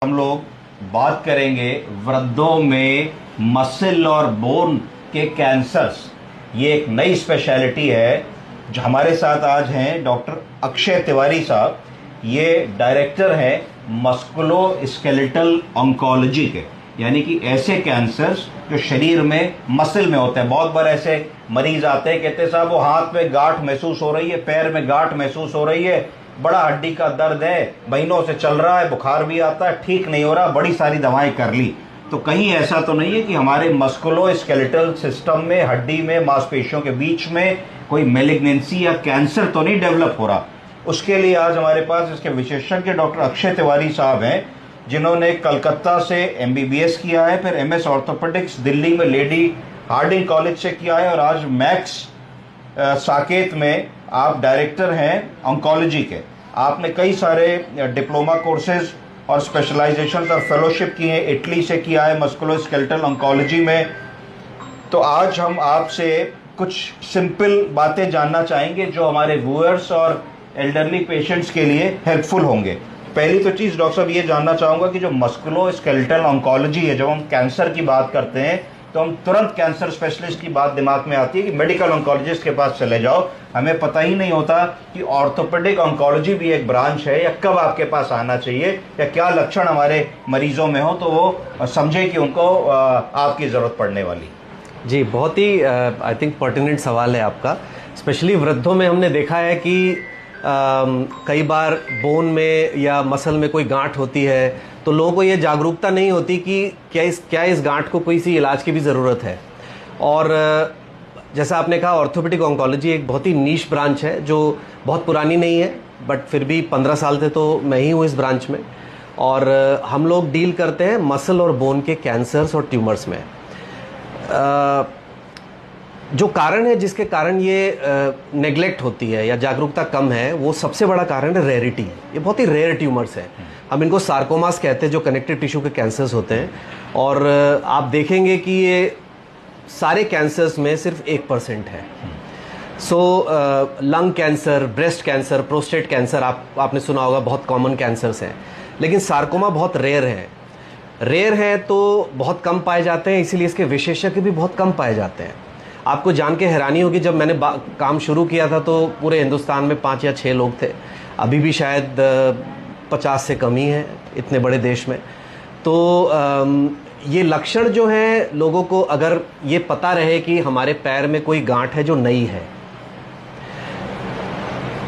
हम लोग बात करेंगे वृद्धों में मसल और बोन के कैंसर्स। ये एक नई स्पेशलिटी है। जो हमारे साथ आज हैं डॉक्टर अक्षय तिवारी साहब। ये डायरेक्टर हैं मस्कुलो स्केलेटल ऑन्कोलॉजी के, यानी कि ऐसे कैंसर्स जो शरीर में मसल में होते हैं। बहुत बार ऐसे मरीज आते हैं, कहते हैं साहब वो हाथ में गांठ महसूस हो रही है, पैर में गांठ महसूस हो रही है, बड़ा हड्डी का दर्द है, महीनों से चल रहा है, बुखार भी आता है, ठीक नहीं हो रहा, बड़ी सारी दवाएं कर ली। तो कहीं ऐसा तो नहीं है कि हमारे मस्कुलो स्केलेटल सिस्टम में, हड्डी में, मांसपेशियों के बीच में कोई मैलिग्नेंसी या कैंसर तो नहीं डेवलप हो रहा? उसके लिए आज हमारे पास इसके विशेषज्ञ डॉक्टर अक्षय तिवारी साहब हैं, जिन्होंने कलकत्ता से MBBS किया है, फिर MS ऑर्थोपेडिक्स दिल्ली में लेडी हार्डिंग कॉलेज से किया है, और आज मैक्स साकेत में आप डायरेक्टर हैं ऑन्कोलॉजी के। आपने कई सारे डिप्लोमा कोर्सेज और स्पेशलाइजेशन और फेलोशिप की हैं, इटली से किया है मस्कुलो स्केलेटल ऑन्कोलॉजी में। तो आज हम आपसे कुछ सिंपल बातें जानना चाहेंगे जो हमारे व्यूअर्स और एल्डरली पेशेंट्स के लिए हेल्पफुल होंगे। पहली तो चीज़ डॉक्टर साहब ये जानना चाहूँगा कि जो मस्कुलो स्केलेटल ऑन्कोलॉजी है, जब हम कैंसर की बात करते हैं तो हम तुरंत कैंसर स्पेशलिस्ट की बात दिमाग में आती है कि मेडिकल ऑन्कोलॉजिस्ट के पास चले जाओ। हमें पता ही नहीं होता कि ऑर्थोपेडिक ऑन्कोलॉजी भी एक ब्रांच है, या कब आपके पास आना चाहिए, या क्या लक्षण हमारे मरीजों में हो तो वो समझे कि उनको आपकी ज़रूरत पड़ने वाली। जी, बहुत ही आई थिंक पर्टिनेंट सवाल है आपका। स्पेशली वृद्धों में हमने देखा है कि कई बार बोन में या मसल में कोई गांठ होती है तो लोगों को ये जागरूकता नहीं होती कि क्या इस गांठ को कोई सी इलाज की भी ज़रूरत है। और जैसा आपने कहा, ऑर्थोपेडिक ऑन्कोलॉजी एक बहुत ही नीश ब्रांच है जो बहुत पुरानी नहीं है, बट फिर भी 15 साल से तो मैं ही हूँ इस ब्रांच में। और हम लोग डील करते हैं मसल और बोन के कैंसर्स और ट्यूमर्स में। जो कारण है जिसके कारण ये नेग्लेक्ट होती है या जागरूकता कम है, वो सबसे बड़ा कारण है रेरिटी। ये बहुत ही रेयर ट्यूमर्स हैं। हम इनको सार्कोमास कहते हैं, जो कनेक्टिव टिश्यू के कैंसर्स होते हैं। और आप देखेंगे कि ये सारे कैंसर्स में सिर्फ 1% है। Lung cancer, breast cancer, prostate cancer आपने सुना होगा, बहुत कॉमन कैंसर्स हैं। लेकिन सार्कोमा बहुत रेयर है तो बहुत कम पाए जाते हैं, इसीलिए इसके विशेषज्ञ भी बहुत कम पाए जाते हैं। आपको जान के हैरानी होगी, जब मैंने काम शुरू किया था तो पूरे हिंदुस्तान में 5 या 6 लोग थे। अभी भी शायद 50 से कम ही है इतने बड़े देश में। तो ये लक्षण जो हैं, लोगों को अगर ये पता रहे कि हमारे पैर में कोई गांठ है जो नई है,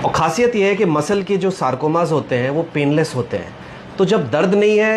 और ख़ासियत ये है कि मसल के जो सार्कोमास होते हैं वो पेनलेस होते हैं। तो जब दर्द नहीं है